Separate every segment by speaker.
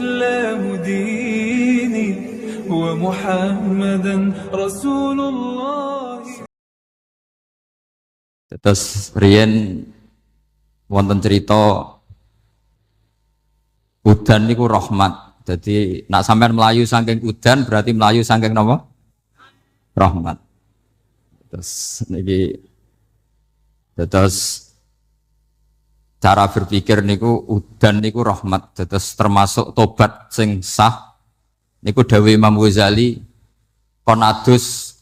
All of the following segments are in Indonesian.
Speaker 1: الإسلام ديني ومحمدا رسول الله.
Speaker 2: Terus riyen wonten cerita udan niku rahmat. Jadi nak sampean melayu saking udan berarti melayu saking napa? Rahmat. Terus niki terus cara berpikir niku udan niku rahmat. Terus termasuk tobat sing sah niku dawuh Imam Ghazali kon adus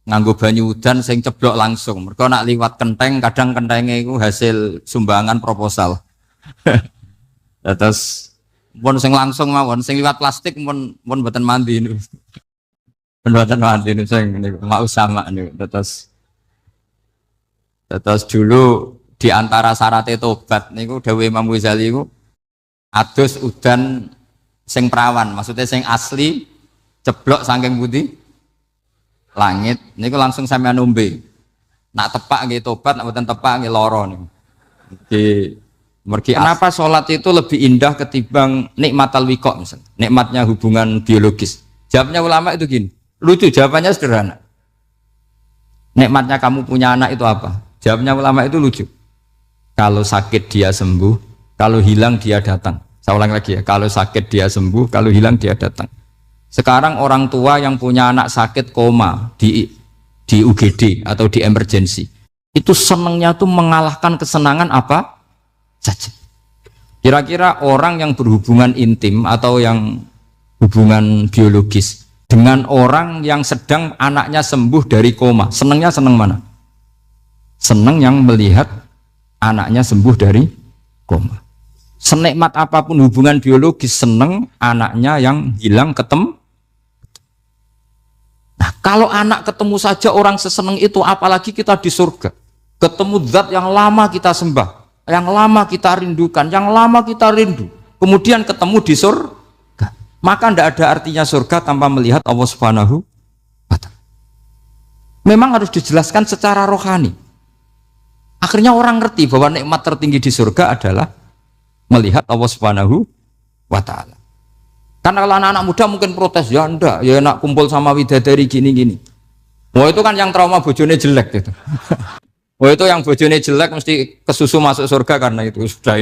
Speaker 2: nganggo banyu udan sing ceblok langsung. Mergo nak liwat kenteng kadang kentenge iku hasil sumbangan proposal. Terus pun sing langsung mawon, sing liwat plastik pun mboten mandi niku. Mboten mandi niku sing niku mau sama niku. Terus dulu di antara syarat tobat niku dawuh Imam Ghazali niku adus udan sing perawan, maksudnya sing asli ceblok saking putih langit niku langsung sampean nombe. Nak tepak nggih tobat, nak mboten tepak nggih lara niku. Kenapa sholat itu lebih indah ketimbang nikmatal wiqo misalnya, nikmatnya hubungan biologis? Jawabnya ulama itu gini, lucu jawabannya sederhana. Nikmatnya kamu punya anak itu apa? Jawabnya ulama itu lucu. Kalau sakit dia sembuh, kalau hilang dia datang. Saya ulang lagi ya, kalau sakit dia sembuh, kalau hilang dia datang. Sekarang orang tua yang punya anak sakit koma di UGD atau di emergency, itu senangnya tuh mengalahkan kesenangan apa saja. Kira-kira orang yang berhubungan intim atau yang hubungan biologis dengan orang yang sedang anaknya sembuh dari koma, senangnya senang mana? Senang yang melihat anaknya sembuh dari koma. Senikmat apapun hubungan biologis, senang anaknya yang hilang ketemu. Nah, kalau anak ketemu saja orang seseneng itu, apalagi kita di surga. Ketemu zat yang lama kita sembah, yang lama kita rindukan, yang lama kita rindu. Kemudian ketemu di surga. Maka tidak ada artinya surga tanpa melihat Allah Subhanahu wa ta'ala. Memang harus dijelaskan secara rohani. Akhirnya orang ngerti bahwa nikmat tertinggi di surga adalah melihat Allah Subhanahu wa ta'ala. Karena kalau anak-anak muda mungkin protes, ya enggak, ya enak kumpul sama widadari gini-gini. Wah itu kan yang trauma bojone jelek gitu. Wah itu yang bojone jelek mesti kesusu masuk surga karena itu sudah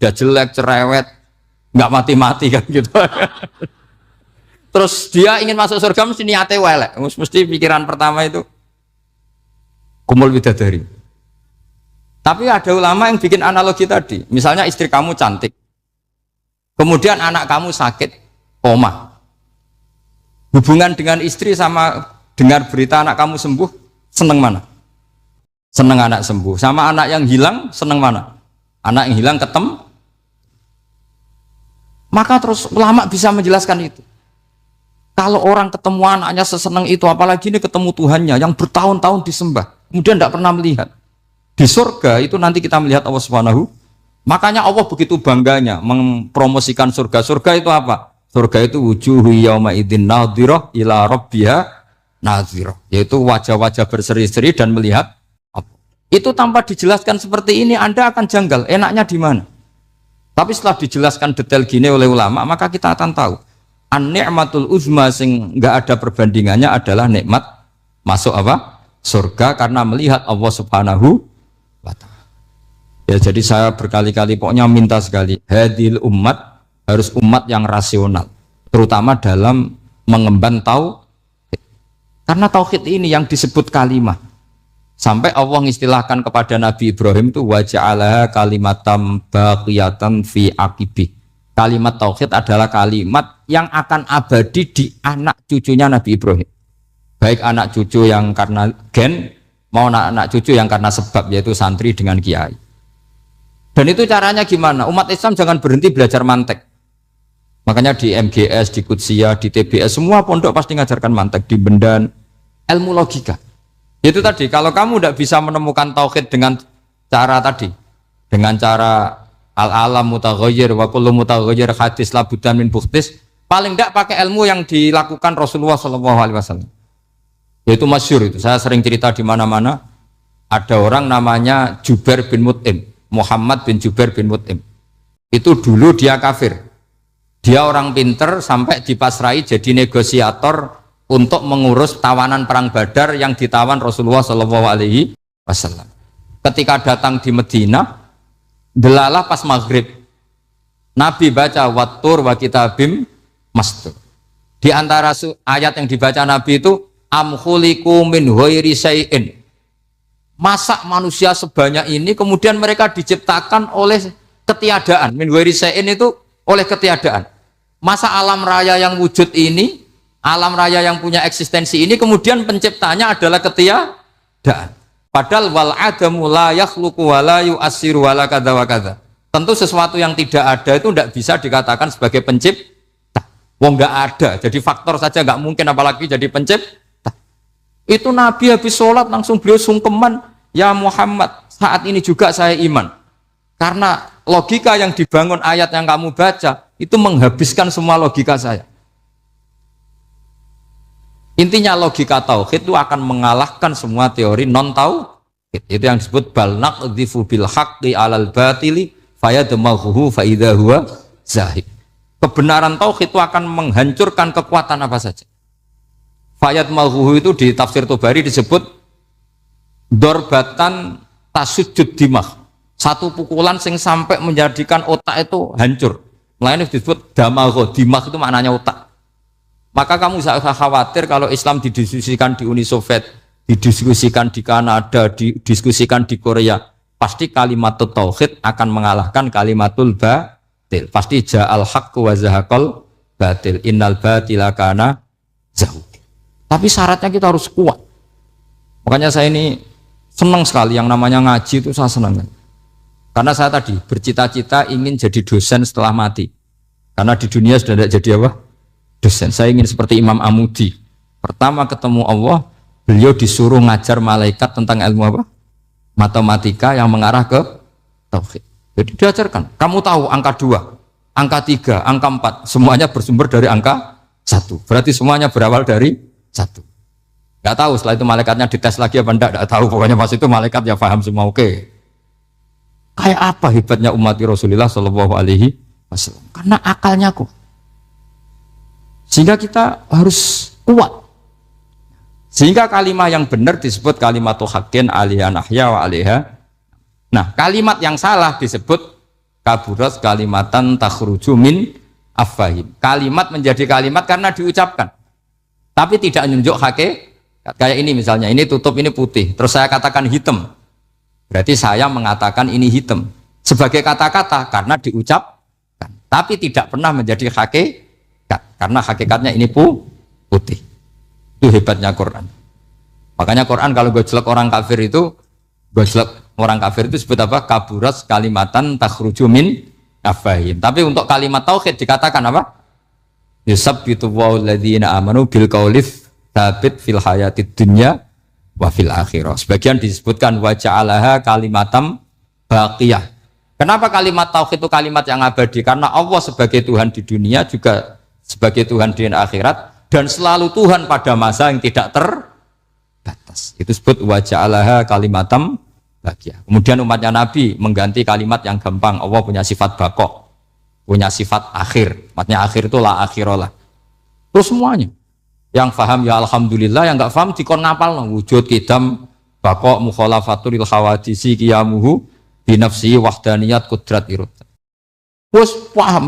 Speaker 2: jelek, cerewet, nggak mati-mati kan gitu. Terus dia ingin masuk surga mesti niate welek, mesti pikiran pertama itu kumpul widadari. Tapi ada ulama yang bikin analogi tadi, misalnya istri kamu cantik, kemudian anak kamu sakit, koma. Hubungan dengan istri sama dengar berita anak kamu sembuh, seneng mana? Seneng anak sembuh. Sama anak yang hilang, seneng mana? Anak yang hilang ketemu. Maka terus ulama bisa menjelaskan itu. Kalau orang ketemu anaknya seseneng itu, apalagi ini ketemu Tuhannya yang bertahun-tahun disembah, kemudian tidak pernah melihat. Di surga itu nanti kita melihat Allah Subhanahu. Makanya Allah begitu bangganya mempromosikan surga. Surga itu apa? Surga itu wujuhu yauma idzin nadhirah ila rabbiha nadhirah, yaitu wajah-wajah berseri-seri dan melihat apa. Itu tanpa dijelaskan seperti ini Anda akan janggal, enaknya di mana? Tapi setelah dijelaskan detail gini oleh ulama, maka kita akan tahu an-ni'matul uzma sing enggak ada perbandingannya adalah nikmat masuk apa? Surga karena melihat Allah Subhanahu wa ta'ala. Ya jadi saya berkali-kali pokoknya minta sekali, hadil umat harus umat yang rasional, terutama dalam mengemban tauhid. Karena tauhid ini yang disebut kalimah. Sampai Allah mengistilahkan kepada Nabi Ibrahim itu wa ja'alaha kalimatam baqiyatan fi aqibih. Kalimat tauhid adalah kalimat yang akan abadi di anak cucunya Nabi Ibrahim. Baik anak cucu yang karena gen mau anak cucu yang karena sebab, yaitu santri dengan kiai. Dan itu caranya gimana? Umat Islam jangan berhenti belajar mantek. Makanya di MGS, di Qudsiyah, di TBS semua pondok pasti ngajarkan mantek, di Bendan, ilmu logika. Itu tadi, kalau kamu tidak bisa menemukan tauhid dengan cara tadi, dengan cara al-alam mutaghayyir wa kullu mutaghayyir hadis la buddan min bukhtis, paling tidak pakai ilmu yang dilakukan Rasulullah SAW. Yaitu masyhur itu, saya sering cerita di mana-mana. Ada orang namanya Jubair bin Mut'im, Muhammad bin Jubair bin Mut'im. Itu dulu dia kafir. Dia orang pinter sampai dipasrai jadi negosiator untuk mengurus tawanan perang Badar yang ditawan Rasulullah Shallallahu Alaihi Wasallam. Ketika datang di Medina, delalah pas maghrib, Nabi baca wattur wa kitabim mastur. Di antara ayat yang dibaca Nabi itu am khuliqu min ghairi syai'in. Masa manusia sebanyak ini kemudian mereka diciptakan oleh ketiadaan. Min ghairi syai'in itu oleh ketiadaan. Masa alam raya yang wujud ini, alam raya yang punya eksistensi ini kemudian penciptanya adalah ketiadaan. Padahal wal adamu la yakhluqu wa la yu'assiru wa la kadza wa kadza. Tentu sesuatu yang tidak ada itu tidak bisa dikatakan sebagai pencipta. Wong nggak ada, jadi faktor saja nggak mungkin apalagi jadi pencipta. Itu Nabi habis sholat langsung beliau sungkeman, ya Muhammad, saat ini juga saya iman. Karena logika yang dibangun ayat yang kamu baca itu menghabiskan semua logika saya. Intinya logika tauhid itu akan mengalahkan semua teori non tauhid. Itu yang disebut bal naqdhifu bil haqqi 'alal batili fayadmaghuhu fa idza huwa zahid. Kebenaran tauhid itu akan menghancurkan kekuatan apa saja. Fayadmaghuhu itu di tafsir Tobari disebut dorbatan tasujud dimah. Satu pukulan sing sampai menjadikan otak itu hancur. Lainnya disebut damagho, dimah itu maknanya otak. Maka kamu tidak usah khawatir kalau Islam didiskusikan di Uni Soviet, didiskusikan di Kanada, didiskusikan di Korea. Pasti kalimat tauhid akan mengalahkan kalimatul batil. Pasti ja'al haqqu wa zahaqal batil. Innal batila kana zahuq. Tapi syaratnya kita harus kuat. Makanya saya ini senang sekali yang namanya ngaji itu saya senang. Karena saya tadi bercita-cita ingin jadi dosen setelah mati. Karena di dunia sudah tidak jadi apa? Dosen. Saya ingin seperti Imam Amudi. Pertama ketemu Allah, beliau disuruh ngajar malaikat tentang ilmu apa? Matematika yang mengarah ke tauhid. Jadi diajarkan. Kamu tahu angka 2, angka 3, angka 4, semuanya bersumber dari angka 1. Berarti semuanya berawal dari 1. Gak tahu setelah itu malaikatnya dites lagi apa enggak, tahu. Pokoknya pas itu malaikat ya paham semua. Oke. Kayak apa hebatnya umat Rasulullah Shallallahu Alaihi Wasallam? Karena akalnya kuat. Sehingga kita harus kuat. Sehingga kalimat yang benar disebut kalimatul haqqin alaiha nahya wa alaiha. Nah, kalimat yang salah disebut kaburat kalimatan takhruju min afwahim. Kalimat menjadi kalimat karena diucapkan. Tapi tidak menunjuk hakikat. Kayak ini misalnya, ini tutup, ini putih. Terus saya katakan hitam. Berarti saya mengatakan ini hitam sebagai kata-kata karena diucapkan, tapi tidak pernah menjadi hakikat karena hakikatnya ini putih. Itu hebatnya Quran. Makanya Quran kalau gojlek orang kafir itu, gojlek orang kafir itu sebut apa? Kaburat kalimatan takhruju min afwahim. Tapi untuk kalimat tauhid dikatakan apa? Yusabbitu walladzina amanu bil qaulif tsabit fil hayatid dunya wa fil akhirah. Sebagian disebutkan wa ja'alaha kalimatam baqiyah. Kenapa kalimat tauhid itu kalimat yang abadi? Karena Allah sebagai Tuhan di dunia juga sebagai Tuhan di akhirat dan selalu Tuhan pada masa yang tidak terbatas. Itu disebut wa ja'alaha kalimatam baqiyah. Kemudian umatnya Nabi mengganti kalimat yang gampang. Allah punya sifat baqa, punya sifat akhir. Maksudnya akhir itu la akhirah lah. Terus semuanya. Yang faham ya alhamdulillah, yang enggak faham dikon ngapal wujud kidam baqa mukhalafatul khawadisi qiyamuhu binafsi wahdaniyat kudrat irad. Wes paham.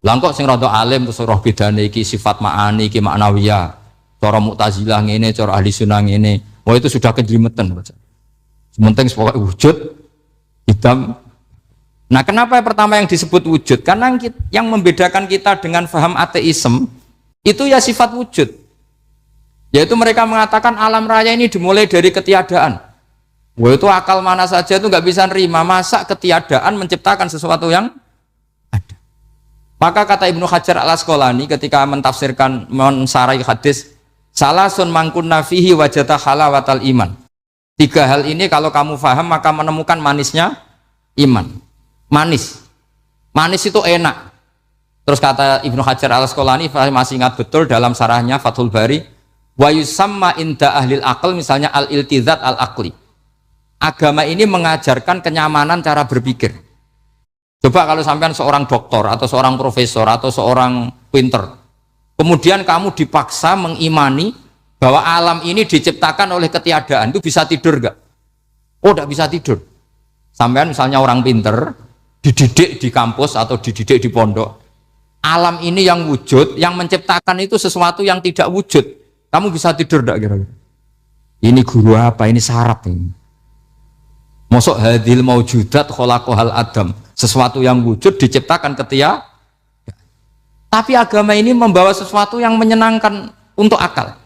Speaker 2: Lah kok sing rada alim terus roh bedane iki sifat ma'ani iki maknawiyah. Cara Mu'tazilah ngene, cara ahli sunnah ngene. Wah itu sudah kejlimetan baca. Sementing pokoknya wujud kidam. Nah, kenapa pertama yang disebut wujud? Karena yang membedakan kita dengan faham ateisme itu ya sifat wujud, yaitu mereka mengatakan alam raya ini dimulai dari ketiadaan. Wah itu akal mana saja itu nggak bisa nerima, masa ketiadaan menciptakan sesuatu yang ada. Maka kata Ibnu Hajar al-Asqalani ketika mentafsirkan mensarai hadis salasun mangkunna fihi wajata halawatal iman. 3 hal ini kalau kamu faham maka menemukan manisnya iman. Manis itu enak. Terus kata Ibnu Hajar al-Asqalani, masih ingat betul dalam sarahnya Fathul Bari, wa yusamma inda ahlil aql, misalnya al-iltizat al-aqli. Agama ini mengajarkan kenyamanan cara berpikir. Coba kalau sampean seorang doktor atau seorang profesor atau seorang pinter, kemudian kamu dipaksa mengimani bahwa alam ini diciptakan oleh ketiadaan, itu bisa tidur gak? Oh, tidak bisa tidur. Sampean misalnya orang pinter, dididik di kampus atau dididik di pondok, alam ini yang wujud, yang menciptakan itu sesuatu yang tidak wujud. Kamu bisa tidur gak kira-kira? Ini guru apa? Ini sarap ini. Mosok hadil maujudat khalaqahal adam, sesuatu yang wujud diciptakan ketia. Tapi agama ini membawa sesuatu yang menyenangkan untuk akal,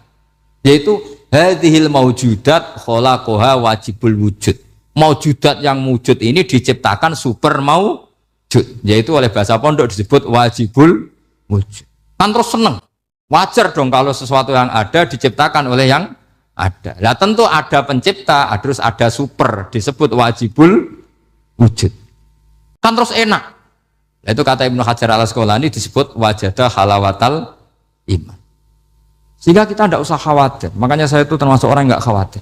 Speaker 2: yaitu hadhil maujudat khalaqaha wajibul wujud. Maujudat yang wujud ini diciptakan super maujud, yaitu oleh bahasa pondok disebut wajibul wujud. Kan terus seneng, wajar dong kalau sesuatu yang ada diciptakan oleh yang ada. Nah tentu ada pencipta, terus ada super, disebut wajibul wujud. Kan terus enak. Nah, itu kata Ibnu Hajar al-Asqalani disebut wajadah halawatal iman. Sehingga kita tidak usah khawatir. Makanya saya itu termasuk orang yang nggak khawatir.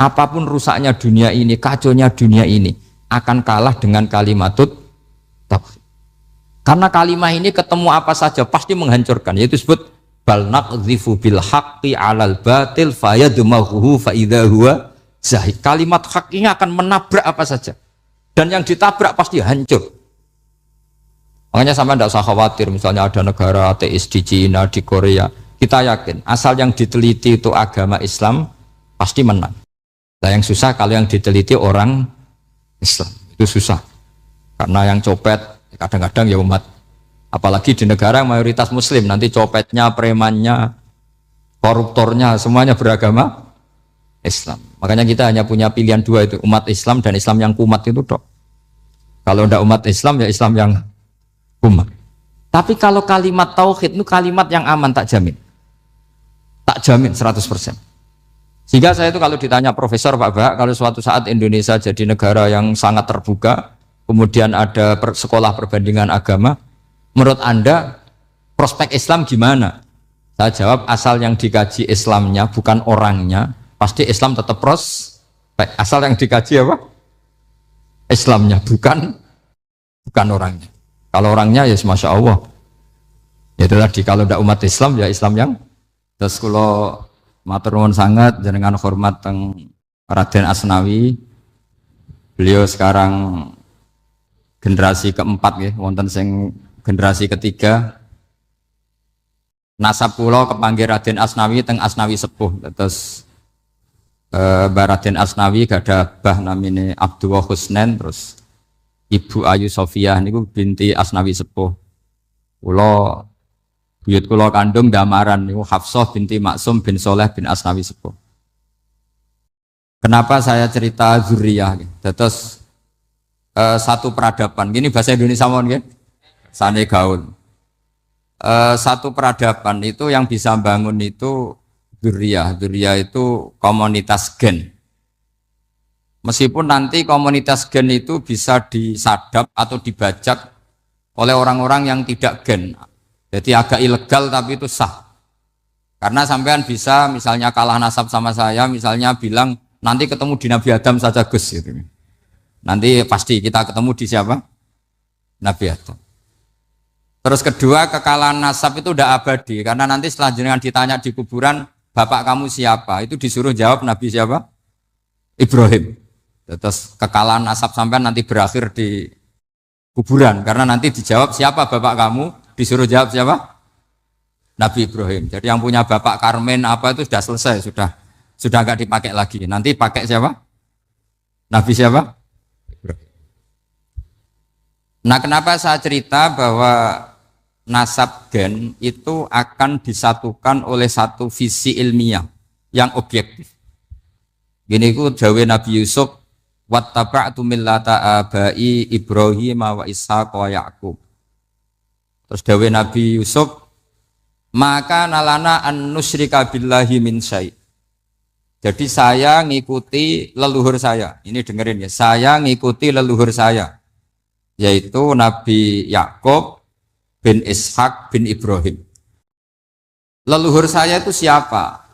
Speaker 2: Apapun rusaknya dunia ini, kacaunya dunia ini, akan kalah dengan kalimatut tauhid. Karena kalimat ini ketemu apa saja pasti menghancurkan. Yaitu disebut bal naqdhifu bil haqqi 'alal batil fayadmaghuhu fa idza huwa zahid. Kalimat hak ini akan menabrak apa saja. Dan yang ditabrak pasti hancur. Makanya sampai tidak usah khawatir misalnya ada negara ateis di Cina, di Korea. Kita yakin asal yang diteliti itu agama Islam pasti menang. Nah yang susah kalau yang diteliti orang Islam. Itu susah. Karena yang copet kadang-kadang ya umat. Apalagi di negara yang mayoritas muslim, nanti copetnya, premannya, koruptornya, semuanya beragama Islam. Makanya kita hanya punya pilihan dua itu, umat Islam dan Islam yang kumat itu dok. Kalau tidak umat Islam, ya Islam yang kumat. Tapi kalau kalimat tauhid itu kalimat yang aman, tak jamin. Tak jamin 100%. Sehingga saya itu kalau ditanya profesor Pak Bah, kalau suatu saat Indonesia jadi negara yang sangat terbuka, kemudian ada sekolah perbandingan agama, menurut Anda prospek Islam gimana? Saya jawab asal yang dikaji Islamnya bukan orangnya, pasti Islam tetap prospek. Asal yang dikaji apa? Islamnya bukan orangnya. Kalau orangnya ya masya Allah. Ya itu tadi kalau tidak umat Islam ya Islam yang. Terus kalau matur nuwun sangat jenengan hormat teng Raden Asnawi. Beliau sekarang generasi keempat ya, wonten sing generasi ketiga. Nasab kula kepanggih Raden Asnawi teng Asnawi sepuh. Terus Mbak Raden Asnawi gada bah namine Abdullah Husnen, terus Ibu Ayu Sofiah niku binti Asnawi sepuh. Kula buyut kula kandung damaran niku Hafsah binti Maksum bin Soleh bin Asnawi sepuh. Kenapa saya cerita zuriyah? Terus satu peradaban. Gini bahasa Indonesia mohon nggih. Sane gaul. Satu peradaban itu yang bisa bangun itu dzurriyah. Dzurriyah itu komunitas gen. Meskipun nanti komunitas gen itu bisa disadap atau dibajak oleh orang-orang yang tidak gen. Jadi agak ilegal tapi itu sah. Karena sampean bisa misalnya kalah nasab sama saya, misalnya bilang nanti ketemu di Nabi Adam saja Gus gitu. Nanti pasti kita ketemu di siapa? Nabi Adam. Terus kedua, kekalahan nasab itu udah abadi, karena nanti setelah jenengan ditanya di kuburan, bapak kamu siapa? Itu disuruh jawab Nabi siapa? Ibrahim. Terus kekalahan nasab sampean nanti berakhir di kuburan, karena nanti dijawab siapa bapak kamu, disuruh jawab siapa? Nabi Ibrahim. Jadi yang punya bapak Karmen apa itu sudah selesai, sudah nggak dipakai lagi. Nanti pakai siapa? Nabi siapa? Ibrahim. Nah, kenapa saya cerita bahwa nasab gen itu akan disatukan oleh satu visi ilmiah yang objektif. Gini ku dawe Nabi Yusuf, wattaba'tu millata abai Ibrahim wa Ishaq wa Yaqub. Terus dawe Nabi Yusuf, maka nalana an nusyrika billahi min syai'. Jadi saya ngikuti leluhur saya. Ini dengerin ya, saya ngikuti leluhur saya, yaitu Nabi Yakub bin Ishak bin Ibrahim. Leluhur saya itu siapa?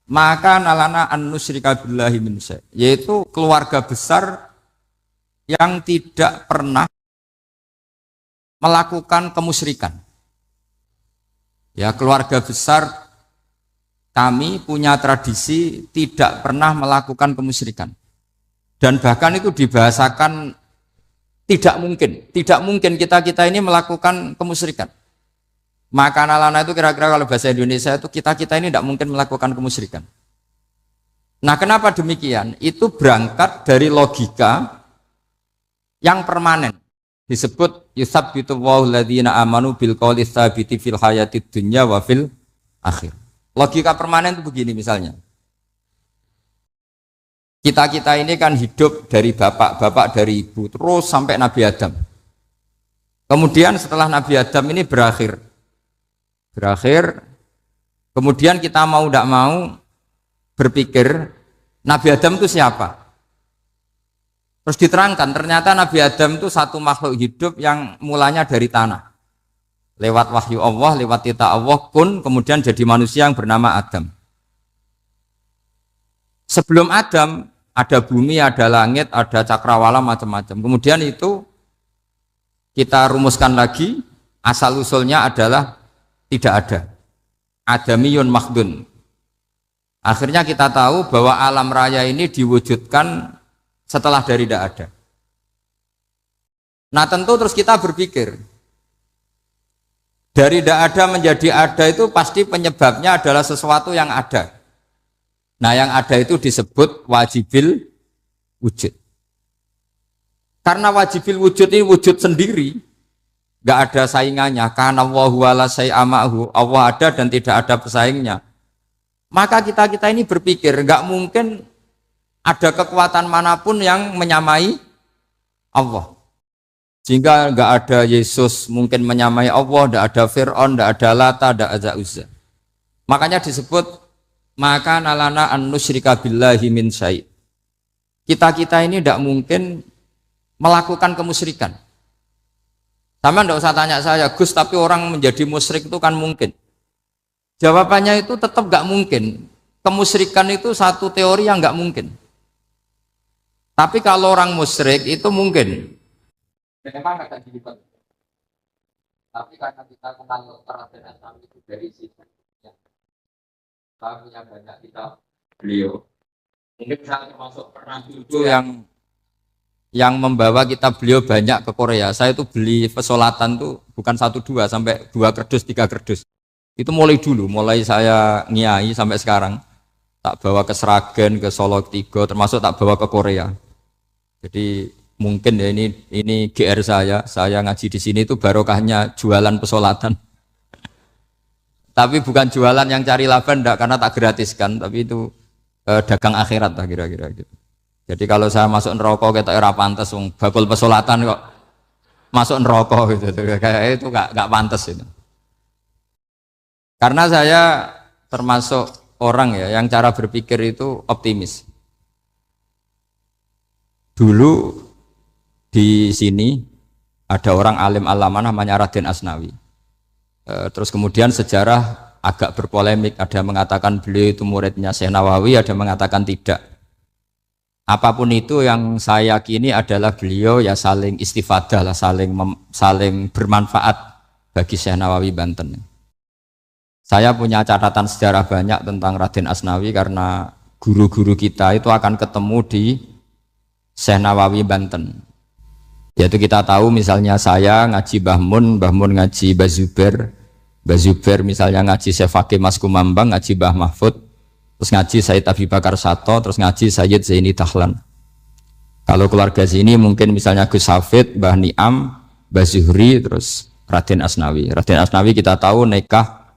Speaker 2: Maka nalana an nusyrika billahi min syai', yaitu keluarga besar yang tidak pernah melakukan kemusyrikan. Ya, keluarga besar kami punya tradisi tidak pernah melakukan kemusyrikan. Dan bahkan itu dibahasakan tidak mungkin kita ini melakukan kemusyrikan. Maka lana itu kira-kira kalau bahasa Indonesia itu kita ini tidak mungkin melakukan kemusyrikan. Nah, kenapa demikian? Itu berangkat dari logika yang permanen. Disebut yusabbitu Allahu alladziina aamanu bil qouli tsabiti fil hayatid dunya wa fil akhir. Logika permanen itu begini misalnya. Kita ini kan hidup dari bapak dari ibu terus sampai Nabi Adam. Kemudian setelah Nabi Adam ini berakhir. Kemudian kita mau tidak mau berpikir Nabi Adam itu siapa? Terus diterangkan, ternyata Nabi Adam itu satu makhluk hidup yang mulanya dari tanah. Lewat wahyu Allah, lewat titah Allah, kemudian jadi manusia yang bernama Adam. Sebelum Adam, ada bumi, ada langit, ada cakrawala, macam-macam. Kemudian itu kita rumuskan lagi, asal-usulnya adalah tidak ada. Adamiyun makhdun. Akhirnya kita tahu bahwa alam raya ini diwujudkan setelah dari tidak ada. Nah tentu terus kita berpikir dari tidak ada menjadi ada itu pasti penyebabnya adalah sesuatu yang ada. Nah yang ada itu disebut wajibil wujud. Karena wajibil wujud ini wujud sendiri, nggak ada saingannya. Karena Allahu wala syai'amahu, Allah ada dan tidak ada pesaingnya. Maka kita ini berpikir nggak mungkin ada kekuatan manapun yang menyamai Allah. Sehingga nggak ada Yesus mungkin menyamai Allah, nggak ada Fir'aun, nggak ada Lata, nggak ada Uzza. Makanya disebut maka nalana an nusyrika billahi min syai'. Kita ini tidak mungkin melakukan kemusyrikan. Sama nggak usah tanya saya, Gus, tapi orang menjadi musyrik itu kan mungkin. Jawabannya itu tetap nggak mungkin. Kemusyrikan itu satu teori yang nggak mungkin. Tapi kalau orang musyrik itu mungkin. Memang agak dilibat. Tapi karena kita kenal perhatian Islam itu dari situ, ya. Kita punya banyak kitab beliau. Mungkin saya termasuk pernah dulu yang membawa kitab beliau banyak ke Korea. Saya itu beli pesolatan tuh bukan 1, 2 sampai 2 kerdus, 3 kerdus. Itu mulai saya ngiai sampai sekarang. Tak bawa ke Sragen, ke Solo 3, termasuk tak bawa ke Korea. Jadi mungkin ya ini GR saya ngaji di sini itu barokahnya jualan pesolatan. Tapi bukan jualan yang cari laba enggak, karena tak gratiskan, tapi itu dagang akhirat lah kira-kira gitu. Jadi kalau saya masuk neraka kita era pantas bakul pesolatan kok masuk neraka gitu. Kayak itu enggak pantas itu. Karena saya termasuk orang ya yang cara berpikir itu optimis. Dulu di sini ada orang alim alama namanya Raden Asnawi. Terus kemudian sejarah agak berpolemik, ada yang mengatakan beliau itu muridnya Syekh Nawawi, ada yang mengatakan tidak. Apapun itu yang saya yakini adalah beliau ya saling istifadah lah, saling bermanfaat bagi Syekh Nawawi Banten. Saya punya catatan sejarah banyak tentang Raden Asnawi karena guru-guru kita itu akan ketemu di Syekh Nawawi Banten. Yaitu kita tahu misalnya saya ngaji Mbah Mun ngaji Mbah Zubair misalnya ngaji Syekh Fakih Mas Kumambang, ngaji Mbah Mahfud, terus ngaji Sayyid Abi Bakar Sato, terus ngaji Sayyid Zaini Dahlan. Kalau keluarga sini mungkin misalnya Gus Hafid, Mbah Niam, Mbah Zuhri, terus Raden Asnawi. Raden Asnawi kita tahu nikah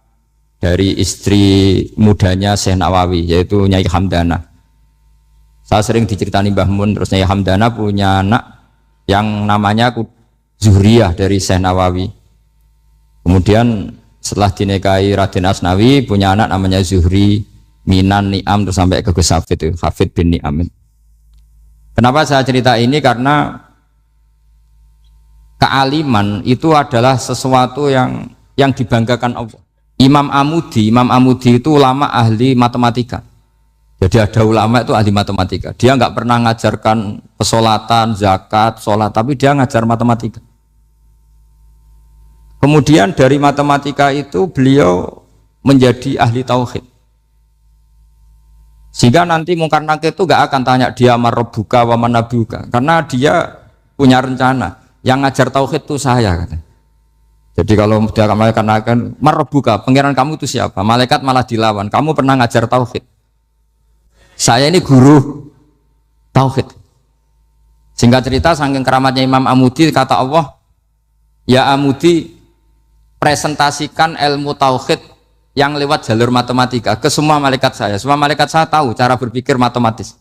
Speaker 2: dari istri mudanya Syekh Nawawi, yaitu Nyai Hamdana. Saya sering diceritani Mbah Mun, terus Nyai Hamdana punya anak yang namanya Zuhriyah dari Syekh Nawawi. Kemudian setelah dinikahi Raden Asnawi punya anak namanya Zuhri, Minan, Niam, terus sampai ke Gus Hafid, Hafid bin Niam. Kenapa saya cerita ini? Karena kealiman itu adalah sesuatu yang dibanggakan Allah. Imam Amudi itu ulama ahli matematika. Jadi ada ulama itu ahli matematika. Dia nggak pernah ngajarkan pesolatan, zakat, sholat, tapi dia ngajar matematika. Kemudian dari matematika itu beliau menjadi ahli tauhid. Sehingga nanti Mungkar Nakir itu gak akan tanya dia marabbuka wa manabuka, karena dia punya rencana. Yang ngajar tauhid itu saya, katanya. Jadi kalau dia malaikat akan marabbuka, pangeran kamu itu siapa? Malaikat malah dilawan. Kamu pernah ngajar tauhid? Saya ini guru tauhid. Singkat cerita, saking keramatnya Imam Amudi, kata Allah, ya Amudi, presentasikan ilmu tauhid yang lewat jalur matematika ke semua malaikat saya. Semua malaikat saya tahu cara berpikir matematis.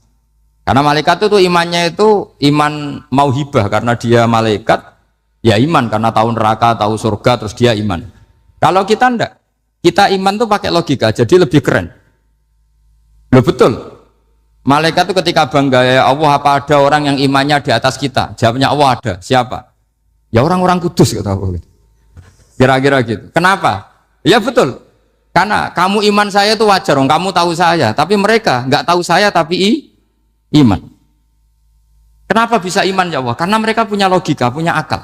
Speaker 2: Karena malaikat itu imannya itu iman mauhibah, karena dia malaikat, ya iman karena tahu neraka, tahu surga, terus dia iman. Kalau kita enggak, kita iman tuh pakai logika, jadi lebih keren. Loh betul. Malaikat itu ketika bangga, ya Allah, apa ada orang yang imannya di atas kita? Jawabnya Allah ada. Siapa? Ya orang-orang kudus, kata Allah. Kira-kira gitu. Kenapa? Ya betul. Karena kamu iman saya itu wajar, kamu tahu saya. Tapi mereka nggak tahu saya, tapi iman. Kenapa bisa iman ya Allah? Karena mereka punya logika, punya akal.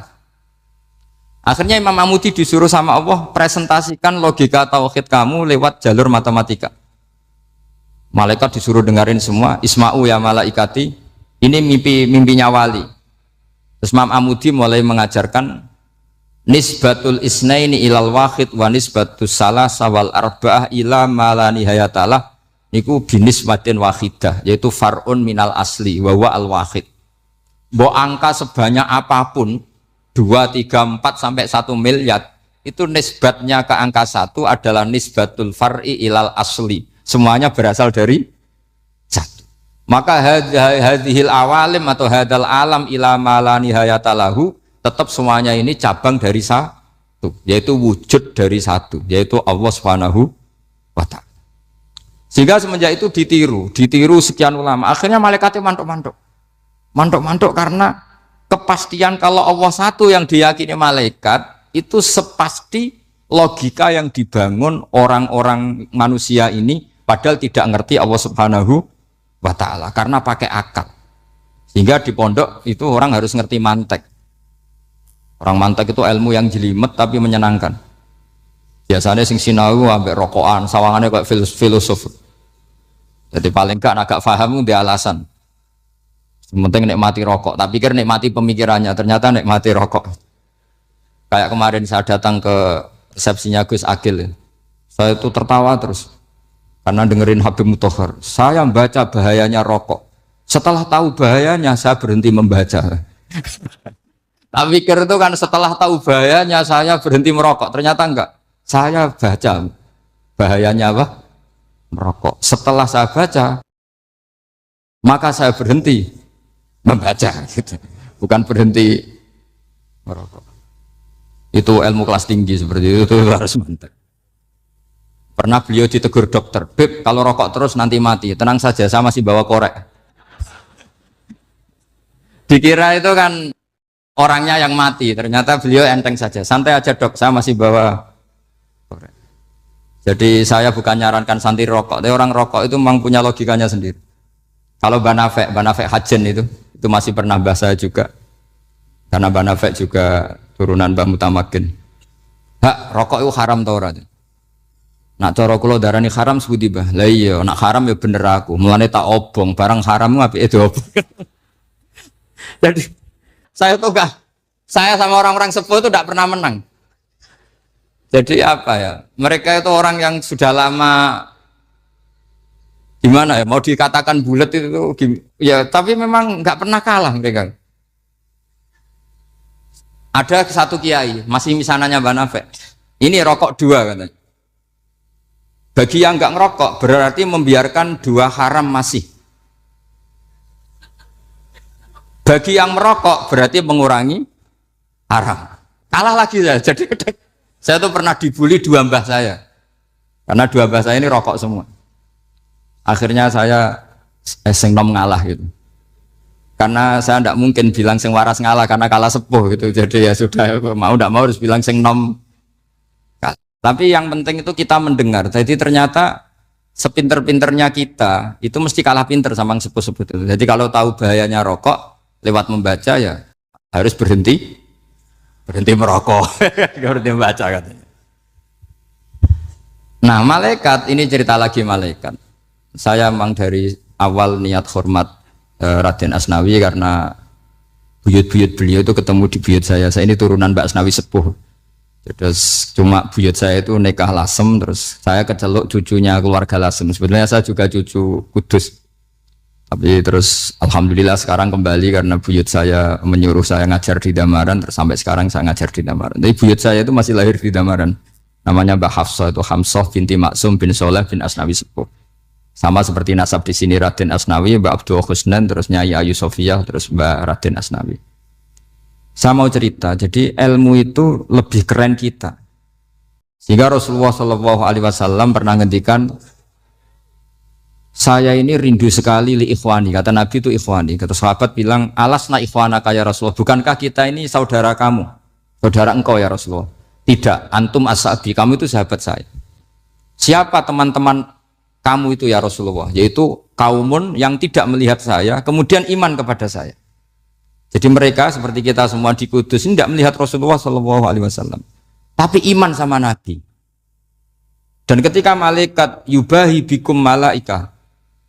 Speaker 2: Akhirnya Imam Amudi disuruh sama Allah presentasikan logika tauhid kamu lewat jalur matematika. Malaikat disuruh dengerin semua, isma'u ya malaikati, ini mimpinya wali. Terus Imam Amudi mulai mengajarkan nisbatul isnaini ilal wahid wa nisbatus salasa wal arba'ah ila ma la nihayatalah, niku binisbatin wahidah, yaitu far'un minal asli wa huwa al wahid. Mbok angka sebanyak apapun 2, 3, 4 sampai 1 miliar itu nisbatnya ke angka 1 adalah nisbatul far'i ilal asli. Semuanya berasal dari satu. Maka hadhil awalim atau hadal alam ila ma la nihayatalahu, tetap semuanya ini cabang dari satu, yaitu wujud dari satu, yaitu Allah Subhanahu wa ta'ala. Sehingga semenjak itu ditiru sekian ulama. Akhirnya malaikatnya mantuk karena kepastian kalau Allah satu yang diyakini malaikat itu sepasti logika yang dibangun orang-orang manusia ini, padahal tidak ngerti Allah Subhanahu wa ta'ala karena pakai akal. Sehingga di pondok itu orang harus ngerti mantek. Orang mantek itu ilmu yang jelimet tapi menyenangkan. Biasanya sing sinau ambek rokokan, sawangannya kayak filosof. Jadi paling gak agak paham dia alasan. Penting nikmati rokok, tak pikir nikmati pemikirannya, ternyata nikmati rokok. Kayak kemarin saya datang ke resepsinya Gus Agil, saya itu tertawa terus karena dengerin Habib Mutahar. Saya membaca bahayanya rokok, setelah tahu bahayanya saya berhenti membaca. Tak pikir itu kan setelah tahu bahayanya saya berhenti merokok, ternyata enggak. Saya baca bahayanya apa? Merokok. Setelah saya baca, maka saya berhenti membaca, gitu. Bukan berhenti merokok. Itu ilmu kelas tinggi seperti itu harus mantap. Pernah beliau ditegur dokter, Beb, kalau rokok terus nanti mati. Tenang saja, saya masih bawa korek. Dikira itu kan orangnya yang mati, ternyata beliau enteng saja. Santai aja dok, saya masih bawa korek. Jadi saya bukan nyarankan santai rokok, tapi orang rokok itu memang punya logikanya sendiri. Kalau Banafek Hajen itu masih pernah bahas saya juga. Karena Banafek juga turunan Mbah Mutamakin. Hak, rokok itu haram tau ora? Nak cara kula darani haram sepundi Mbah? Lah iya, nak haram ya bener aku. Mulane tak obong, barang haram apike diobong. Jadi saya tuh saya sama orang-orang sepuh itu tidak pernah menang. Jadi apa ya? Mereka itu orang yang sudah lama gimana ya? Mau dikatakan bulat itu ya, tapi memang nggak pernah kalah mereka. Ada satu kiai, masih misananya Banafek. Ini rokok 2 katanya. Bagi yang nggak ngerokok berarti membiarkan 2 haram masih. Bagi yang merokok berarti mengurangi haram. Kalah lagi saya. Jadi saya tuh pernah dibully 2 mbah saya. Karena 2 mbah saya ini rokok semua. Akhirnya saya sing nom ngalah gitu. Karena saya tidak mungkin bilang sing waras ngalah karena kalah sepuh gitu. Jadi ya sudah, mau tidak mau harus bilang sing nom. Tapi yang penting itu kita mendengar. Jadi ternyata sepinter-pinternya kita itu mesti kalah pinter sama yang sepuh-sepuh itu. Jadi kalau tahu bahayanya rokok lewat membaca ya harus berhenti berhenti merokok, berhenti baca katanya. Nah malaikat ini cerita lagi malaikat. Saya memang dari awal niat hormat Raden Asnawi karena buyut-buyut beliau itu ketemu di buyut saya. Saya ini turunan Mbak Asnawi sepuh. Terus cuma buyut saya itu nikah Lasem, terus saya keceluk cucunya keluarga Lasem. Sebenarnya saya juga cucu Kudus. Tapi terus alhamdulillah sekarang kembali karena buyut saya menyuruh saya ngajar di Damaran, terus sampai sekarang saya ngajar di Damaran. Tapi buyut saya itu masih lahir di Damaran. Namanya Mbak Hafsah, itu Hamsah binti Maksum bin Soleh bin Asnawi sepuh. Sama seperti nasab di sini Raden Asnawi, Mbak Abdul Husnan, terus Nyai Ayu Sofiyah, terus Mbak Raden Asnawi. Saya mau cerita, jadi ilmu itu lebih keren kita. Sehingga Rasulullah SAW pernah ngendikan, saya ini rindu sekali li ikhwani, kata Nabi itu ikhwani. Kata sahabat bilang, alasna ikhwanaka ya Rasulullah, bukankah kita ini saudara kamu, saudara engkau ya Rasulullah? Tidak, antum ashabi, kamu itu sahabat saya. Siapa teman-teman kamu itu ya Rasulullah? Yaitu kaumun yang tidak melihat saya, kemudian iman kepada saya. Jadi mereka seperti kita semua di Kudus ini tidak melihat Rasulullah SAW, tapi iman sama Nabi. Dan ketika malaikat yubahi bikum malaika,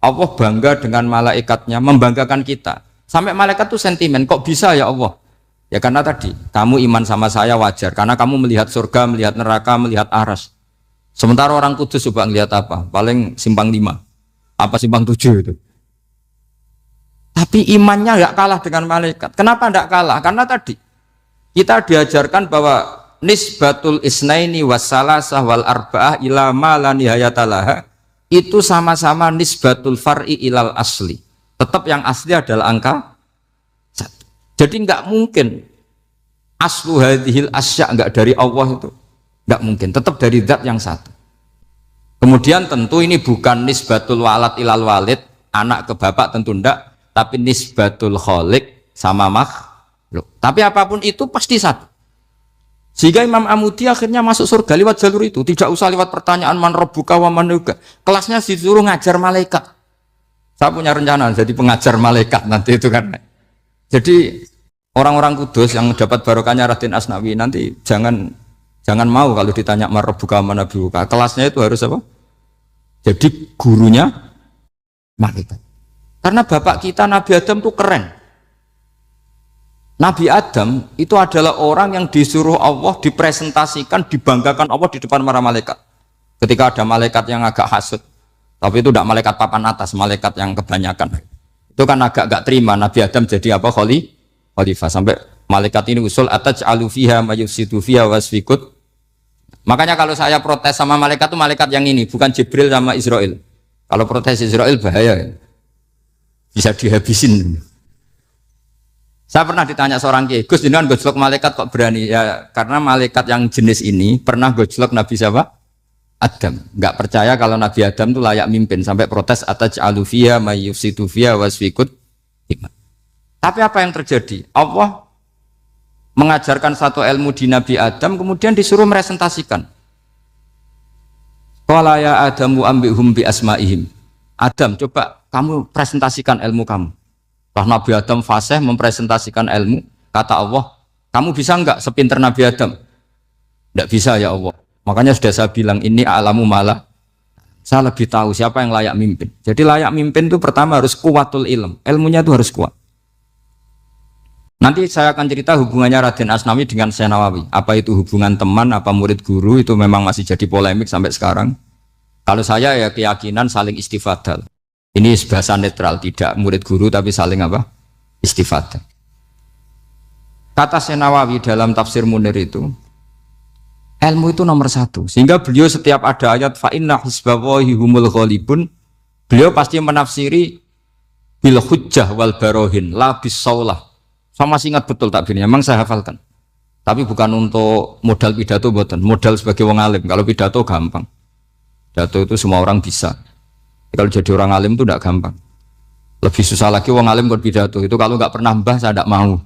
Speaker 2: Allah bangga dengan malaikatnya, membanggakan kita. Sampai malaikat tuh sentimen, kok bisa ya Allah? Ya karena tadi, kamu iman sama saya wajar, karena kamu melihat surga, melihat neraka, melihat aras. Sementara orang Kudus coba ngelihat apa? Paling simpang 5, apa simpang 7 itu. Tapi imannya nggak kalah dengan malaikat. Kenapa nggak kalah? Karena tadi kita diajarkan bahwa nisbatul isnaini wassalasah wal arba'ah ila ma la nihayatalaha itu sama-sama nisbatul far'i ilal asli. Tetap yang asli adalah angka 1. Jadi nggak mungkin aslu hadhil asya nggak dari Allah itu, nggak mungkin. Tetap dari zat yang satu. Kemudian tentu ini bukan nisbatul walad ilal walid, anak ke bapak tentu enggak, tapi nisbatul khaliq sama makhluk. Tapi apapun itu pasti satu. Sehingga Imam Amudi akhirnya masuk surga lewat jalur itu, tidak usah lewat pertanyaan man rabbuka wa man nuka. Kelasnya disuruh ngajar malaikat. Saya punya rencana jadi pengajar malaikat nanti itu kan. Jadi orang-orang Kudus yang dapat barokahnya Raden Asnawi nanti jangan mau kalau ditanya man rabbuka wa man nuka. Kelasnya itu harus apa? Jadi gurunya malaikat. Karena bapak kita Nabi Adam itu keren. Nabi Adam itu adalah orang yang disuruh Allah dipresentasikan, dibanggakan Allah di depan para malaikat. Ketika ada malaikat yang agak hasut, tapi itu tidak malaikat papan atas, malaikat yang kebanyakan. Itu kan agak gak terima Nabi Adam jadi apa? Khalifah. Sampai malaikat ini usul ataj'alu fiha mayufsidu fiha wasfikut. Makanya kalau saya protes sama malaikat itu malaikat yang ini, bukan Jibril sama Israel. Kalau protes Israel bahaya. Bisa dihabisin. Saya pernah ditanya seorang kiai, Gus jenengan gojlok malaikat kok berani? Ya karena malaikat yang jenis ini pernah gojlok Nabi siapa? Adam. Enggak percaya kalau Nabi Adam itu layak mimpin, sampai protes ataj'alu fiha may yufsidu fiha wasfikut. Tapi apa yang terjadi? Allah mengajarkan satu ilmu di Nabi Adam, kemudian disuruh meresentasikan. Qala ya Adamu ambihum bi asma'ihim. Adam, coba kamu presentasikan ilmu kamu. Setelah Nabi Adam fasih mempresentasikan ilmu, kata Allah, kamu bisa enggak sepinter Nabi Adam? Enggak bisa ya Allah. Makanya sudah saya bilang, ini alamu malah. Saya lebih tahu siapa yang layak mimpin. Jadi layak mimpin itu pertama harus kuwatul ilm. Ilmunya itu harus kuat. Nanti saya akan cerita hubungannya Raden Asnawi dengan Syekh Nawawi. Apa itu hubungan teman, apa murid guru, itu memang masih jadi polemik sampai sekarang. Kalau saya ya keyakinan saling istifadah. Ini bahasa netral, tidak murid guru tapi saling apa? Istifadah. Kata Syekh Nawawi dalam tafsir Munir itu, ilmu itu nomor 1. Sehingga beliau setiap ada ayat fa inna hizballahi humul ghalibun, beliau pasti menafsiri bil hujjah wal barohin la bis saulah. Saya masih ingat betul takbirnya, memang saya hafalkan. Tapi bukan untuk modal pidato, bukan modal sebagai wong alim. Kalau pidato gampang. Pidato itu semua orang bisa. Kalau jadi orang alim itu tidak gampang. Lebih susah lagi wong alim buat pidato. Itu kalau nggak pernah mbah saya tidak mau.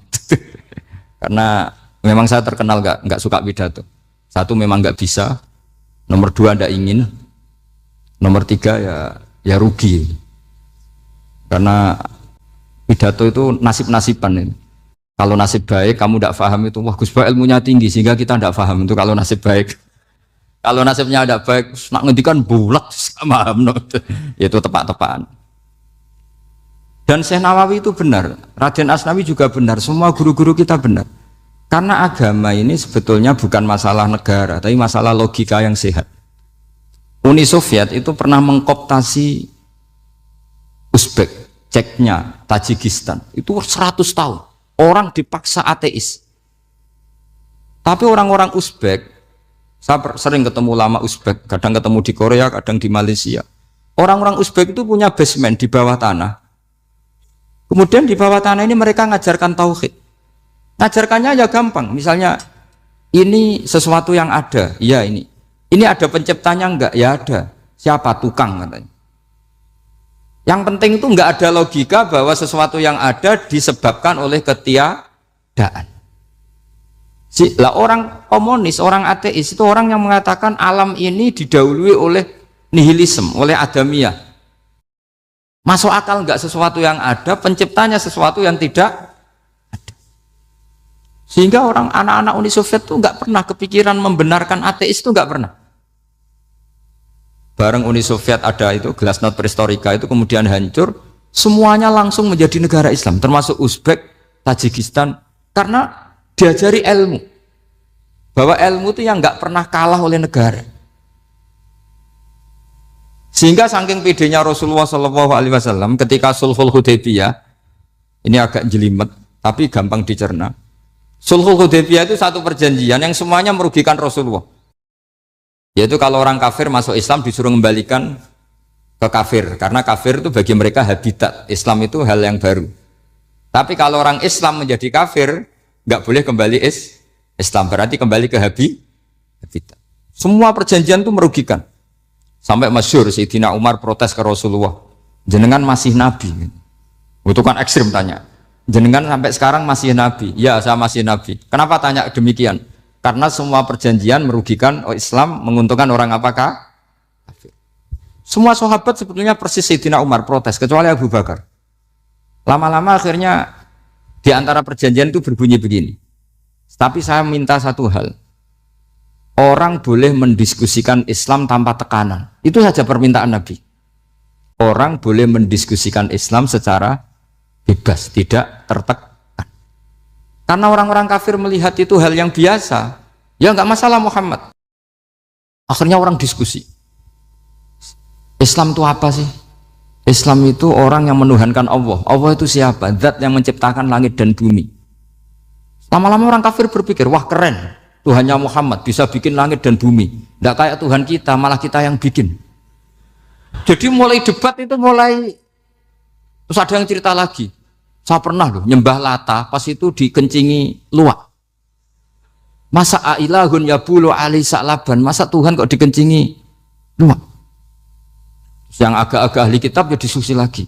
Speaker 2: Karena memang saya terkenal nggak suka pidato. 1 memang nggak bisa. Nomor 2 tidak ingin. Nomor 3 ya rugi. Karena pidato itu nasib-nasiban ini. Kalau nasib baik kamu tidak paham itu, wah Gus Ba ilmunya tinggi sehingga kita tidak paham itu kalau nasib baik. Kalau nasibnya tidak baik, nak ngendikan bulat sama itu tepat-tepatan. Dan Syekh Nawawi itu benar, Raden Asnawi juga benar, semua guru-guru kita benar. Karena agama ini sebetulnya bukan masalah negara, tapi masalah logika yang sehat. Uni Soviet itu pernah mengkooptasi Uzbek, Ceknya, Tajikistan. Itu 100 tahun. Orang dipaksa ateis. Tapi orang-orang Uzbek, saya sering ketemu ulama Uzbek, kadang ketemu di Korea, kadang di Malaysia. Orang-orang Uzbek itu punya basement di bawah tanah. Kemudian di bawah tanah ini mereka ngajarkan tauhid. Ngajarkannya ya gampang. Misalnya, ini sesuatu yang ada. Ya ini. Ini ada penciptanya enggak? Ya ada. Siapa? Tukang katanya. Yang penting itu enggak ada logika bahwa sesuatu yang ada disebabkan oleh ketiadaan. Lah orang komunis, orang ateis itu orang yang mengatakan alam ini didahului oleh nihilisme, oleh adamiyah. Masuk akal enggak sesuatu yang ada, penciptanya sesuatu yang tidak ada. Sehingga orang anak-anak Uni Soviet itu enggak pernah kepikiran membenarkan ateis itu enggak pernah. Bareng Uni Soviet ada itu Glasnost Perestroika itu kemudian hancur, semuanya langsung menjadi negara Islam, termasuk Uzbek, Tajikistan, karena diajari ilmu, bahwa ilmu itu yang nggak pernah kalah oleh negara. Sehingga saking pedenya Rasulullah SAW ketika Sulhul Hudaybiyah, ini agak jelimet tapi gampang dicerna. Sulhul Hudaybiyah itu satu perjanjian yang semuanya merugikan Rasulullah. Yaitu kalau orang kafir masuk Islam disuruh kembalikan ke kafir, karena kafir itu bagi mereka habitat, Islam itu hal yang baru. Tapi kalau orang Islam menjadi kafir nggak boleh kembali Islam, berarti kembali ke habitat. Semua perjanjian itu merugikan. Sampai masyhur Sayyidina Umar protes ke Rasulullah, jenengan masih nabi. Itu kan ekstrim tanya, jenengan sampai sekarang masih nabi? Ya saya masih nabi. Kenapa tanya demikian? Karena semua perjanjian merugikan Islam, menguntungkan orang apakah? Semua sahabat sebetulnya persis Sayyidina Umar protes, kecuali Abu Bakar. Lama-lama akhirnya di antara perjanjian itu berbunyi begini. Tapi saya minta satu hal. Orang boleh mendiskusikan Islam tanpa tekanan. Itu saja permintaan Nabi. Orang boleh mendiskusikan Islam secara bebas, tidak tertekan. Karena orang-orang kafir melihat itu hal yang biasa, ya nggak masalah Muhammad. Akhirnya orang diskusi. Islam itu apa sih? Islam itu orang yang menuhankan Allah. Allah itu siapa? Zat yang menciptakan langit dan bumi. Lama-lama orang kafir berpikir, wah keren, Tuhannya Muhammad bisa bikin langit dan bumi. Nggak kayak Tuhan kita, malah kita yang bikin. Jadi mulai debat itu mulai, terus ada yang cerita lagi. Saya pernah loh nyembah Lata, pas itu dikencingi luwak. Masa ailahun yabulu ali sa'laban, masa Tuhan kok dikencingi luwak? Yang agak-agak ahli kitab ya diskusi lagi.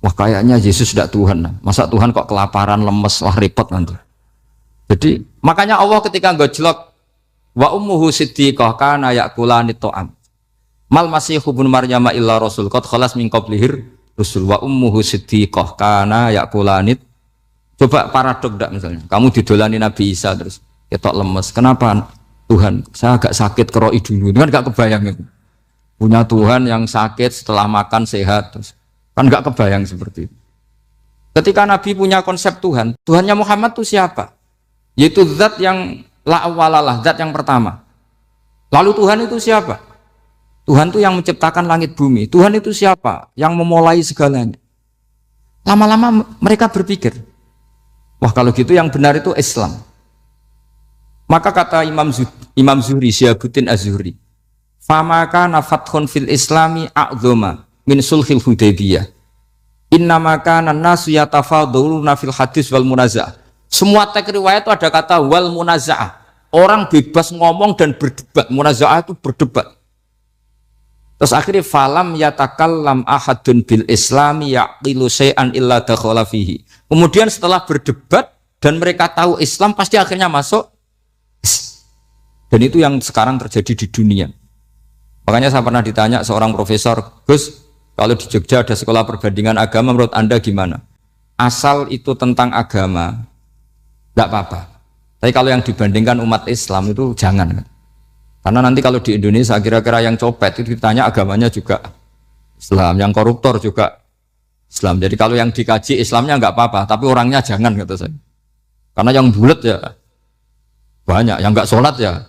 Speaker 2: Wah kayaknya Yesus tidak Tuhan. Masa Tuhan kok kelaparan, lemes, wah repot nanti. Jadi makanya Allah ketika ngejlok wa ummuhu siddiqah kana yakulani ta'am. Mal masihu ibnu Maryam illa rasul qad khalas min qablihir Rasul wa ummuhu siddiqah kana yakulanit. Coba paradok enggak misalnya. Kamu didolani Nabi Isa terus ketok lemes. Kenapa? Tuhan, saya agak sakit keroi dulu. Kan enggak kebayang itu. Punya Tuhan yang sakit setelah makan sehat terus. Kan enggak kebayang seperti itu. Ketika Nabi punya konsep Tuhan, Tuhannya Muhammad itu siapa? Yaitu zat yang la awalalah, zat yang pertama. Lalu Tuhan itu siapa? Tuhan itu yang menciptakan langit bumi. Tuhan itu siapa? Yang memulai segalanya. Lama-lama mereka berpikir, wah kalau gitu yang benar itu Islam. Maka kata Imam Zuhri, Syihabuddin Az-Zuhri, famaka nafathun fil islami a'zoma min sulhil Hudaybiyah. Innamaka nasu yatafaduluna fil hadis wal munaza'ah. Semua teks riwayat itu ada kata wal munaza'ah. Orang bebas ngomong dan berdebat. Munaza'ah itu berdebat. Terus akhirnya falam yatakallam ahadun bil islami yaqilu syai'an illa dakhala fihi. Kemudian setelah berdebat dan mereka tahu Islam pasti akhirnya masuk. Dan itu yang sekarang terjadi di dunia. Makanya saya pernah ditanya seorang profesor, Gus, kalau di Jogja ada sekolah perbandingan agama menurut Anda gimana? Asal itu tentang agama, tidak apa-apa. Tapi kalau yang dibandingkan umat Islam itu jangan. Karena nanti kalau di Indonesia kira-kira yang copet itu ditanya agamanya juga Islam, yang koruptor juga Islam. Jadi kalau yang dikaji Islamnya nggak apa-apa, tapi orangnya jangan kata saya. Karena yang bulat ya banyak, yang nggak sholat ya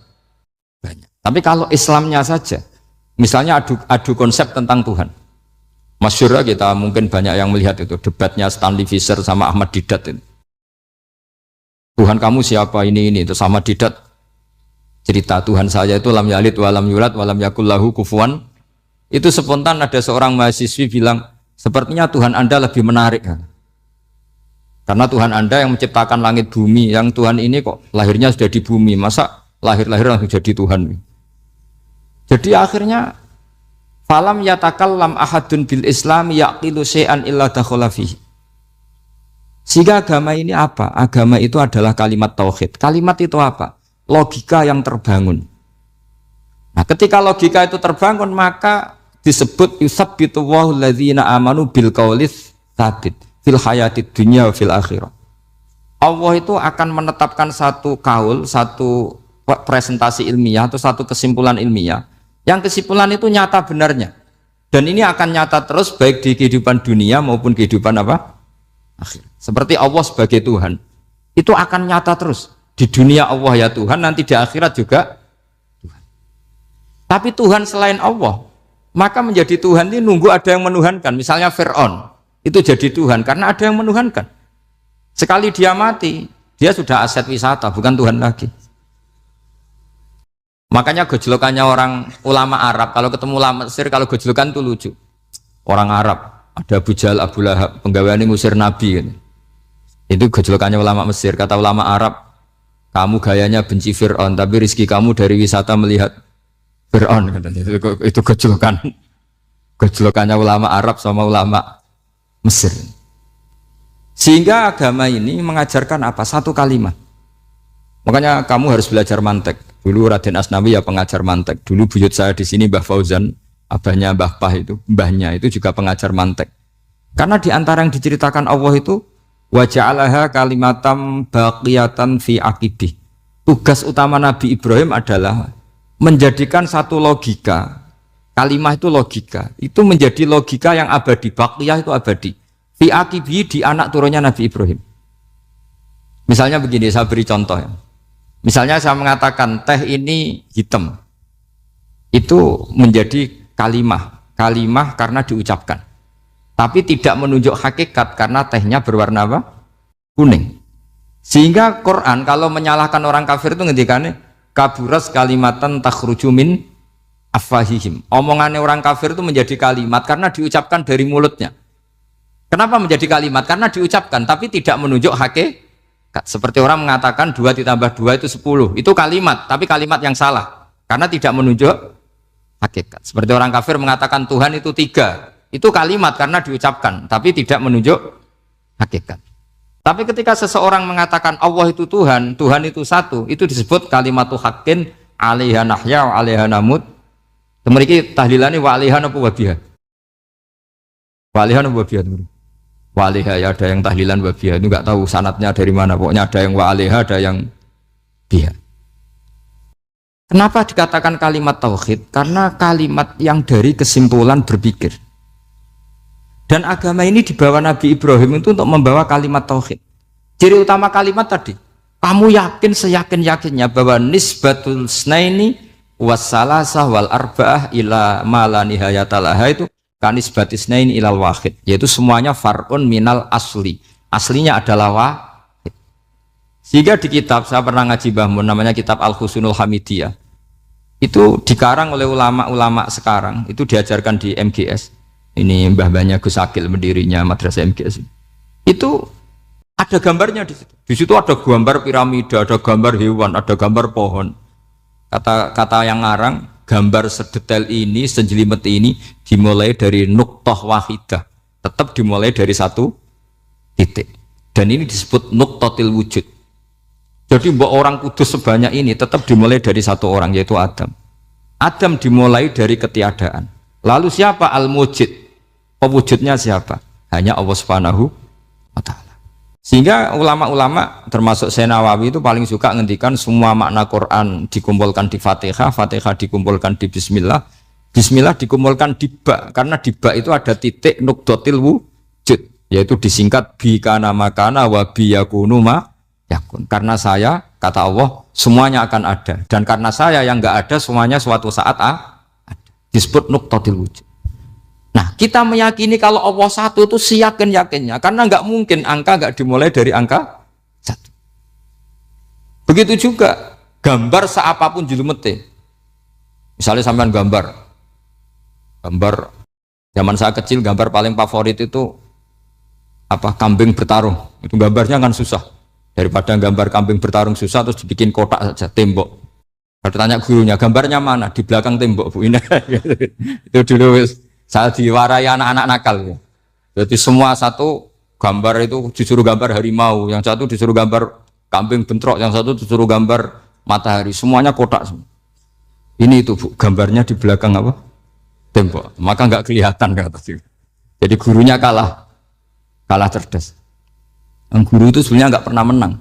Speaker 2: banyak. Tapi kalau Islamnya saja, misalnya adu konsep tentang Tuhan. Masyhur kita mungkin banyak yang melihat itu debatnya Stanley Fischer sama Ahmad Didat itu. Tuhan kamu siapa ini itu sama Didat cerita Tuhan saya itu lam yalid walam yulad walam yakul lahu kufuwan. Itu spontan ada seorang mahasiswi bilang sepertinya Tuhan Anda lebih menarik karena Tuhan Anda yang menciptakan langit bumi, yang Tuhan ini kok lahirnya sudah di bumi, masa lahir-lahir langsung jadi Tuhan. Jadi akhirnya falam yatakallam ahadun bil Islam yaqilu syai'an illa dakhala fihi. Sehingga agama ini apa? Agama itu adalah kalimat tauhid. Kalimat itu apa? Logika yang terbangun. Nah, ketika logika itu terbangun maka disebut yusabbitu Allahu alladzina amanu bil qaulis tsabit fil hayatid dunya wa fil akhirah. Allah itu akan menetapkan satu kaul, satu presentasi ilmiah atau satu kesimpulan ilmiah. Yang kesimpulan itu nyata benarnya. Dan ini akan nyata terus baik di kehidupan dunia maupun kehidupan apa? Akhir. Seperti Allah sebagai Tuhan. Itu akan nyata terus. Di dunia Allah ya Tuhan, nanti di akhirat juga Tuhan. Tapi Tuhan selain Allah, maka menjadi Tuhan ini nunggu ada yang menuhankan. Misalnya Fir'aun, itu jadi Tuhan karena ada yang menuhankan. Sekali dia mati, dia sudah aset wisata, bukan Tuhan lagi. Makanya gejolokannya orang ulama Arab, kalau ketemu ulama Mesir, kalau gejolokan itu lucu. Orang Arab, ada Abu Jahal, Abu Lahab, penggaweane ngusir Nabi. Gitu. Itu gejolokannya ulama Mesir. Kata ulama Arab, kamu gayanya benci Fir'aun, tapi rizki kamu dari wisata melihat Fir'aun. Itu gejolokan. Gejolokannya ulama Arab sama ulama Mesir. Sehingga agama ini mengajarkan apa? Satu kalimat. Makanya kamu harus belajar mantek. Dulu Raden Asnawi ya pengajar mantek. Dulu buyut saya di sini Mbah Fauzan, abahnya Mbah Pah itu, mbahnya itu juga pengajar mantek. Karena di antara yang diceritakan Allah itu wa ja'alaha kalimatam baqiyatan fi aqibih. Tugas utama Nabi Ibrahim adalah menjadikan satu logika. Kalimah itu logika. Itu menjadi logika yang abadi. Baqiyah itu abadi. Fi aqibih di anak turunnya Nabi Ibrahim. Misalnya begini, saya beri contoh ya. Misalnya saya mengatakan teh ini hitam, itu menjadi kalimah karena diucapkan, tapi tidak menunjuk hakikat karena tehnya berwarna apa? Kuning. Sehingga Quran kalau menyalahkan orang kafir itu ngendikannya kaburas kalimatan takhruju min afwahihim. Omongannya orang kafir itu menjadi kalimat karena diucapkan dari mulutnya. Kenapa menjadi kalimat? Karena diucapkan tapi tidak menunjuk hakikat. Seperti orang mengatakan 2 ditambah 2 itu 10. Itu kalimat, tapi kalimat yang salah. Karena tidak menunjuk hakikat. Seperti orang kafir mengatakan Tuhan itu 3. Itu kalimat karena diucapkan, tapi tidak menunjuk hakikat. Tapi ketika seseorang mengatakan Allah itu Tuhan, Tuhan itu satu, itu disebut kalimatu haqqin 'alaiha nahya wa 'alaiha namut. Mriki tahlilane wa 'alaiha napa wa biha. Wa 'alaiha napa wa biha. Wa'alaiha ya ada yang tahlilan wa biha, itu nggak tahu sanatnya dari mana, pokoknya ada yang wa'alaiha, ada yang biha. Kenapa dikatakan kalimat tauhid? Karena kalimat yang dari kesimpulan berpikir. Dan agama ini dibawa Nabi Ibrahim itu untuk membawa kalimat tauhid. Ciri utama kalimat tadi, kamu yakin seyakin-yakinnya bahwa nisbatul snaini wassalasah wal arba'ah ila ma la nihayata laha itu kanisbatis nain ilal wahid, yaitu semuanya far'un minal asli. Aslinya adalah wahid. Sehingga di kitab, saya pernah ngaji Bahmun, namanya kitab Al-Husunul Hamidiyah. Itu dikarang oleh ulama-ulama sekarang, itu diajarkan di MGS. Ini mbah-mbahnya Gus Akil, pendirinya madrasah MGS. Itu ada gambarnya di situ. Di situ ada gambar piramida, ada gambar hewan, ada gambar pohon. Kata yang ngarang, gambar sedetail ini, sejelimet ini dimulai dari nuktah wahidah, tetap dimulai dari satu titik, dan ini disebut nuktatil wujud. Jadi mbok orang kudus sebanyak ini tetap dimulai dari satu orang, yaitu Adam. Adam dimulai dari ketiadaan. Lalu siapa al-mujid? Pewujudnya siapa? Hanya Allah Subhanahu wa ta'ala. Sehingga ulama-ulama termasuk Syekh Nawawi itu paling suka ngendikan semua makna Quran dikumpulkan di Fatihah, Fatihah dikumpulkan di Bismillah, Bismillah dikumpulkan di ba, karena di ba itu ada titik nukdotil wujud, yaitu disingkat bi kana makana wa bi yakunu ma yakun. Karena saya, kata Allah, semuanya akan ada, dan karena saya yang enggak ada, semuanya suatu saat ada. Disebut nukdotil wujud. Nah, kita meyakini kalau Allah satu itu seyakin-yakinnya, karena nggak mungkin angka nggak dimulai dari angka satu. Begitu juga gambar seapapun julumete. Misalnya sampean gambar zaman saya kecil, gambar paling favorit itu apa? Kambing bertarung. Itu gambarnya kan susah. Daripada gambar kambing bertarung susah, terus dibikin kotak saja, tembok. Kalau tanya gurunya, gambarnya mana? Di belakang tembok, Bu. Ini itu dulu saya diwarai anak-anak nakal ya. Jadi semua satu gambar itu disuruh gambar harimau, yang satu disuruh gambar kambing bentrok, yang satu disuruh gambar matahari, semuanya kotak semua. Ini itu Bu, gambarnya di belakang apa? Tembok. Maka nggak kelihatan kata sih. Jadi gurunya kalah cerdas. Yang guru itu sebenarnya nggak pernah menang,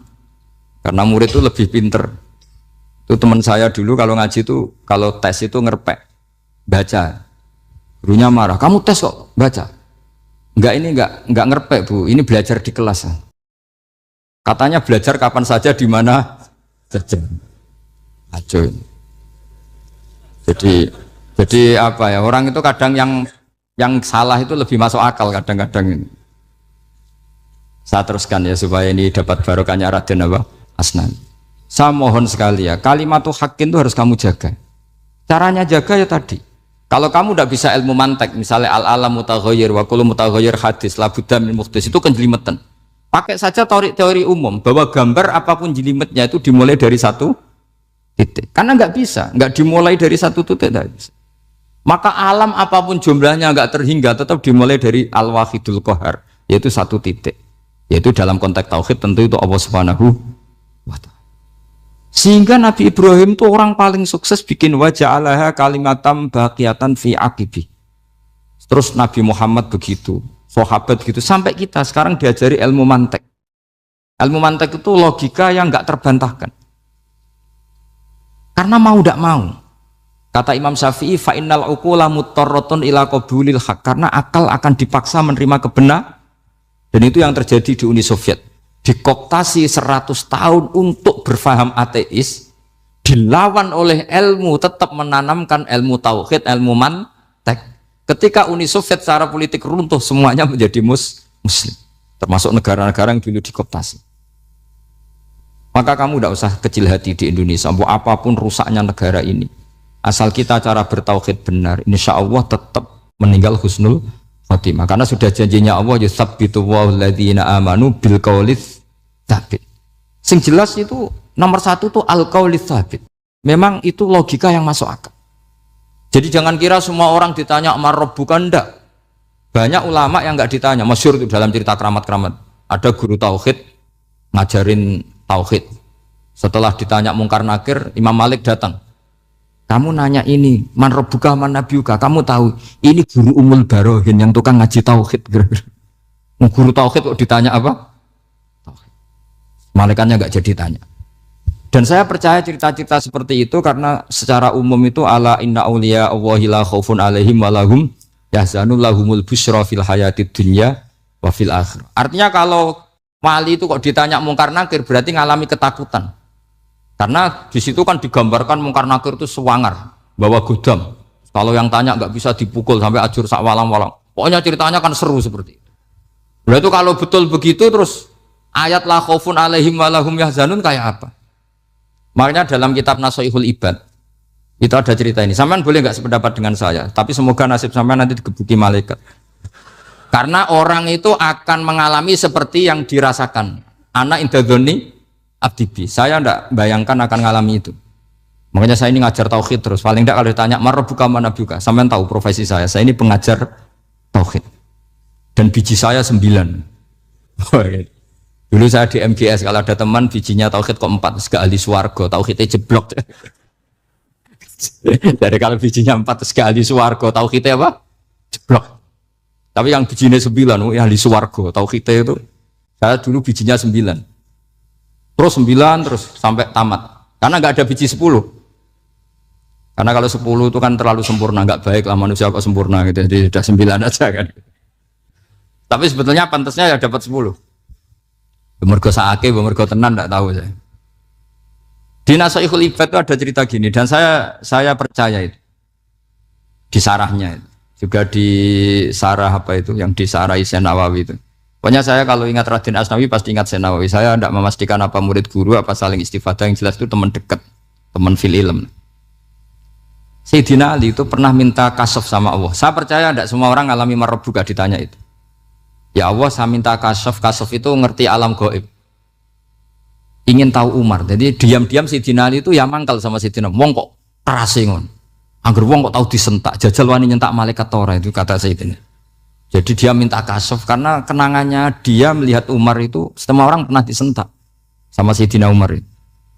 Speaker 2: karena murid itu lebih pinter. Itu teman saya dulu kalau ngaji itu, kalau tes itu ngerpek, baca. Gurunya marah, kamu tes kok baca? Enggak ngerpek Bu, ini belajar di kelas. Katanya belajar kapan saja, di mana saja. Acuh. Jadi apa ya, orang itu kadang yang salah itu lebih masuk akal kadang-kadang ini. Saya teruskan ya supaya ini dapat barokahnya Raden apa? Asnan. Saya mohon sekali ya, kalimatul haqqin itu harus kamu jaga. Caranya jaga ya tadi. Kalau kamu tidak bisa ilmu mantek, misalnya al-alam mutaghayyir wa kullu mutaghayyir hadis la budda min muhdits, itu kan jelimetan. Pakai saja teori umum bahwa gambar apapun jelimetnya itu dimulai dari satu titik. Karena nggak dimulai dari satu titik, tidak bisa. Maka alam apapun jumlahnya nggak terhingga, tetap dimulai dari al-wahidul qahar, yaitu satu titik. Yaitu dalam konteks tauhid tentu itu Allah Subhanahu wa ta'ala. Sehingga Nabi Ibrahim itu orang paling sukses bikin waja'alaha kalimatam baqiyatan fi aqibi. Terus Nabi Muhammad begitu, sahabat begitu, sampai kita sekarang diajari ilmu mantek. Ilmu mantek itu logika yang nggak terbantahkan. Karena mau tidak mau. Kata Imam Syafi'i, fa innal uqula muttarratun ila qabulil haq, karena akal akan dipaksa menerima kebenaran. Dan itu yang terjadi di Uni Soviet. Dikooptasi 100 tahun untuk berfaham ateis, dilawan oleh ilmu, tetap menanamkan ilmu tauhid, ilmu mantek. Ketika Uni Soviet secara politik runtuh, semuanya menjadi muslim, termasuk negara-negara yang dulu dikooptasi. Maka kamu tidak usah kecil hati di Indonesia, apapun rusaknya negara ini, asal kita cara bertauhid benar, insya Allah tetap meninggal husnul khotimah. Karena sudah janjinya Allah, yusabbitu walladzina amanu bil qaulis tsabit. Sing jelas itu nomor satu tuh al qaulis tsabit. Memang itu logika yang masuk akal. Jadi jangan kira semua orang ditanya amar rabbuka, ndak. Banyak ulama yang enggak ditanya, masyhur itu dalam cerita keramat-keramat. Ada guru tauhid ngajarin tauhid. Setelah ditanya mungkar nakir, Imam Malik datang. Kamu nanya ini, man rabbuka man nabiyuka, kamu tahu ini guru Umul Barohin yang tukang ngaji tauhid. Guru tauhid kok ditanya apa? Tauhid. Malaikatnya enggak jadi tanya. Dan saya percaya cerita-cerita seperti itu karena secara umum itu ala inna auliya Allahi la khaufun alaihim walahum yahzanun lahumul busyra fil hayatid dunya wa fil akhir. Artinya kalau wali itu kok ditanya mungkar nakir berarti ngalami ketakutan. Karena di situ kan digambarkan mungkar nakir itu sewangar, bawa godam. Kalau yang tanya nggak bisa dipukul sampai ajur sak walang-walang. Pokoknya ceritanya kan seru seperti itu. Berarti kalau betul begitu terus ayat la khaufun alaihim walahum yahzanun kayak apa? Makanya dalam kitab Nashihul Ibad itu ada cerita ini. Sampean boleh nggak sependapat dengan saya, tapi semoga nasib sampean nanti digebuki malaikat. Karena orang itu akan mengalami seperti yang dirasakan. Ana indadzoni abdibi. Saya tidak bayangkan akan mengalami itu. Makanya saya ini ngajar tauhid terus. Paling tidak kalau ditanya marabbuka man nabiyuka, sampean tahu profesi saya. Saya ini pengajar tauhid. Dan biji saya 9. Dulu saya di MGS, kalau ada teman bijinya tauhid kok 4, terus gak ahli swarga, tauhidnya jeblok. Dari kalau bijinya 4 terus gak ahli swarga, tauhidnya apa? Jeblok. Tapi yang bijinya 9, ahli swarga, tauhidnya itu Saya dulu bijinya 9. Terus 9 terus sampai tamat. Karena nggak ada biji 10. Karena kalau 10 itu kan terlalu sempurna, nggak baik lah manusia kok sempurna gitu. Jadi sudah 9 aja kan. Tapi sebetulnya pantasnya ya dapat 10. Mergo saake, mergo tenan enggak tahu saya. Di Nasaihul Ibad itu ada cerita gini dan saya percaya itu. Di sarahnya itu. Juga di sarah apa itu yang di sarah Syekh Nawawi itu. Pokoknya saya kalau ingat Raden Asnawi pasti ingat Syekh Nawawi. Saya tidak memastikan apa murid guru apa saling istifadah, yang jelas itu teman dekat, teman fil ilm. Sayyidina Ali itu pernah minta kasaf sama Allah. Saya percaya tidak semua orang alami marbuka ditanya itu. Ya Allah, saya minta kasaf itu ngerti alam gaib. Ingin tahu Umar. Jadi diam-diam Sayyidina Ali itu ya mangkal sama Sayyidina. Wong kok kerasingon. Angger wong kok tahu disentak. Jajal wani nyentak malaikat Tora itu kata Sayyidina. Jadi dia minta kasaf karena kenangannya dia melihat Umar itu semua orang pernah disentak sama Sayyidina Umar itu.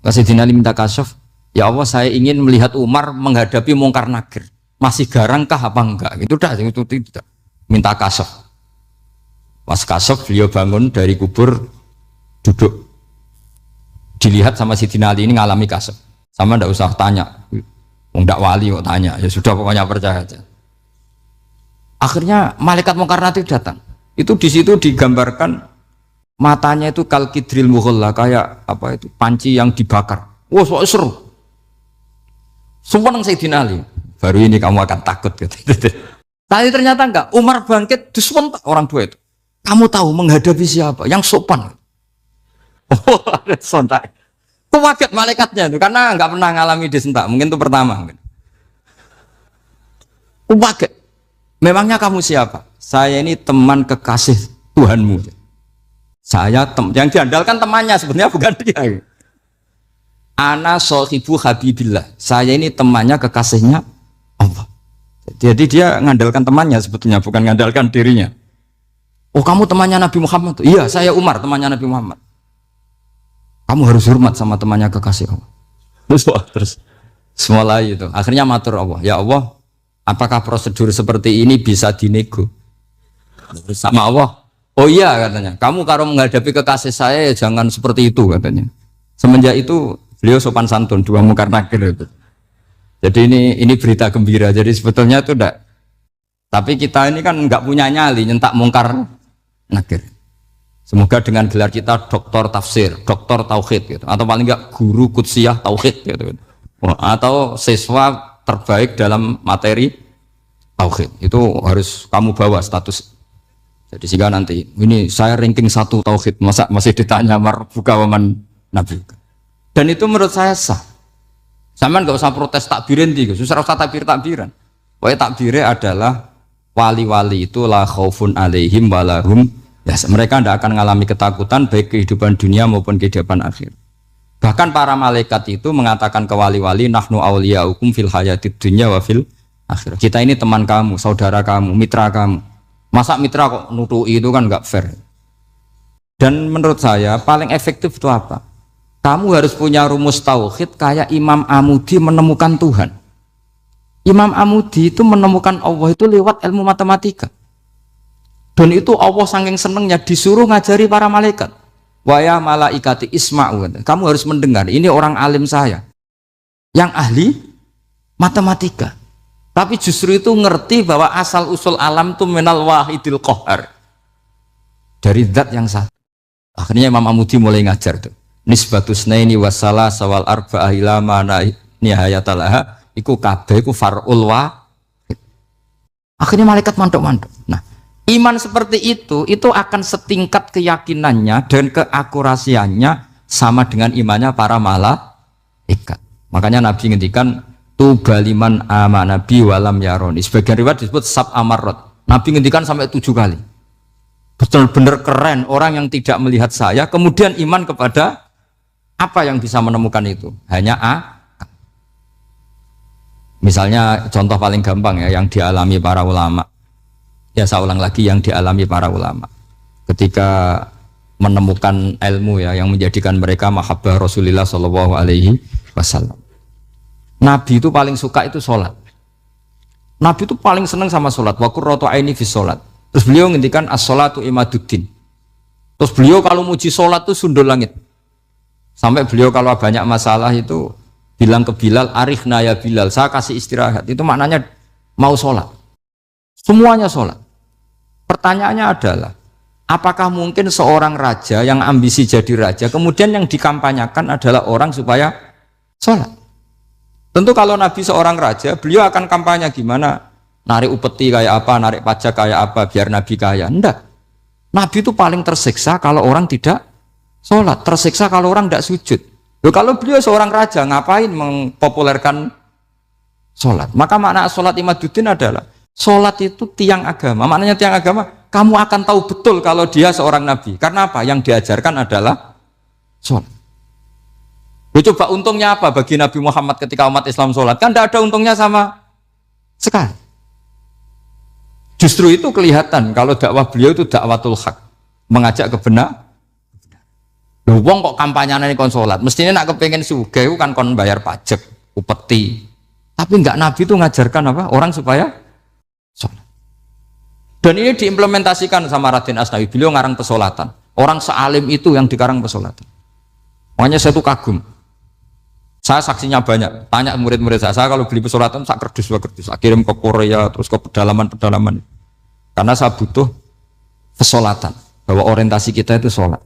Speaker 2: Sayyidina Ali minta kasaf. Ya Allah, saya ingin melihat Umar menghadapi mungkar nakir. Masih garangkah apa enggak? Itu dah, itu tidak. Minta kasaf. Pas kasaf beliau bangun dari kubur, duduk. Dilihat sama Sayyidina Ali ini ngalami kasaf. Sama ndak usah tanya. Ndak wali kok tanya. Ya sudah pokoknya percaya aja. Akhirnya malaikat mungkar nakir datang. Itu di situ digambarkan matanya itu kalkidril mughalla, kayak apa itu? Panci yang dibakar. Wah, so seru. Sumpah nang Sayyidina Ali. Baru ini kamu akan takut gitu. Tapi ternyata enggak. Umar bangkit disentak orang tua itu. Kamu tahu menghadapi siapa? Yang sopan. Oh, ada sontak. Kaget malaikatnya itu karena enggak pernah ngalami disentak. Mungkin itu pertama. Kaget. Memangnya kamu siapa? Saya ini teman kekasih Tuhanmu. Saya yang diandalkan temannya sebenarnya bukan dia. Ana sohibu habibillah. Saya ini temannya kekasihnya Allah. Jadi dia ngandalkan temannya sebetulnya, bukan ngandalkan dirinya. Oh, kamu temannya Nabi Muhammad? Iya, saya Umar, temannya Nabi Muhammad. Kamu harus hormat sama temannya kekasih Allah. Terus mulai itu. Akhirnya matur Allah. Ya Allah, apakah prosedur seperti ini bisa dinego? Sama Allah. Oh iya katanya. Kamu kalau menghadapi kekasih saya jangan seperti itu katanya. Semenjak itu beliau sopan santun, dua mungkar nakir itu. Jadi ini berita gembira. Jadi sebetulnya itu enggak. Tapi kita ini kan enggak punya nyali nyentak mungkar nakir. Semoga dengan gelar kita doktor tafsir, doktor tauhid gitu, atau paling enggak guru kutsiyah tauhid gitu. Atau siswa terbaik dalam materi tauhid. Itu harus kamu bawa status. Jadi sehingga nanti ini saya ranking 1 tauhid, masa masih ditanya marbuka waman nabi. Dan itu menurut saya sah. Sama nggak usah protes takbirin tiga, susah usah takbiran. Pokoknya takbirnya adalah wali-wali itu la khaufun alaihim walahum. Ya, mereka tidak akan mengalami ketakutan baik kehidupan dunia maupun kehidupan akhir. Bahkan para malaikat itu mengatakan ke wali-wali nahnu auliyaukum fil hayatid dunya wa fil akhir. Kita ini teman kamu, saudara kamu, mitra kamu. Masa mitra kok nutui itu kan nggak fair. Dan menurut saya paling efektif itu apa? Kamu harus punya rumus tauhid kayak Imam Amudi menemukan Tuhan. Imam Amudi itu menemukan Allah itu lewat ilmu matematika. Dan itu Allah saking senengnya disuruh ngajari para malaikat. Wa ya malaikati isma'u. Kamu harus mendengar, ini orang alim saya yang ahli matematika. Tapi justru itu ngerti bahwa asal usul alam itu minal wahidil qahar. Dari zat yang satu. Akhirnya Imam Amudi mulai ngajar tuh. Nisbatus naini wasala sawal arba'ah ila mana nihayatalaha iku kabeh iku far'ul wahid. Akhirnya malaikat mantuk-mantuk. Nah, iman seperti itu akan setingkat keyakinannya dan keakurasiannya sama dengan imannya para malaikat. Makanya Nabi ngendikan tubaliman amanabi walam yaroni. Sebagian riwayat disebut sab amarot. Nabi ngendikan sampai 7 kali. Betul-benar keren orang yang tidak melihat saya kemudian iman kepada apa yang bisa menemukan itu? Hanya misalnya contoh paling gampang ya yang dialami para ulama. Ya saya ulang lagi yang dialami para ulama. Ketika menemukan ilmu ya yang menjadikan mereka mahabbah Rasulullah Shallallahu Alaihi Wasallam. Nabi itu paling suka itu sholat. Nabi itu paling senang sama sholat. Wa qurratu aini fi sholat. Terus beliau ngendikan as-sholatu imaduddin. Terus beliau kalau muji sholat tuh sundul langit. Sampai beliau kalau banyak masalah itu bilang ke Bilal, "Arikhna ya Bilal, saya kasih istirahat." Itu maknanya mau sholat. Semuanya sholat. Pertanyaannya adalah, apakah mungkin seorang raja yang ambisi jadi raja, kemudian yang dikampanyakan adalah orang supaya sholat? Tentu kalau Nabi seorang raja, beliau akan kampanye gimana? Narik upeti kayak apa, narik pajak kayak apa, biar Nabi kaya. Enggak. Nabi itu paling tersiksa kalau orang tidak sholat, tersiksa kalau orang tidak sujud. Loh, kalau beliau seorang raja, ngapain mempopulerkan sholat? Maka makna sholat Imaduddin adalah, sholat itu tiang agama. Maknanya tiang agama, kamu akan tahu betul kalau dia seorang Nabi. Karena apa? Yang diajarkan adalah sholat. Loh, coba untungnya apa bagi Nabi Muhammad ketika umat Islam sholat? Kan tidak ada untungnya sama sekali. Justru itu kelihatan kalau dakwah beliau itu dakwatul haq, mengajak kebenaran. Loh, wong kok kampanyenya ini kon sholat, mestinya nak kepengen sugih kan kon bayar pajak, upeti. Tapi enggak, Nabi itu mengajarkan apa? Orang supaya sholat. Dan ini diimplementasikan sama Raden Asnawi. Beliau ngarang pesolatan. Orang sealim itu yang dikarang pesolatan. Makanya saya tuh kagum. Saya saksinya banyak. Tanya murid-murid saya kalau beli pesolatan, saya kerdus, saya kirim ke Korea, terus ke pedalaman-pedalaman. Karena saya butuh pesolatan. Bahwa orientasi kita itu sholat.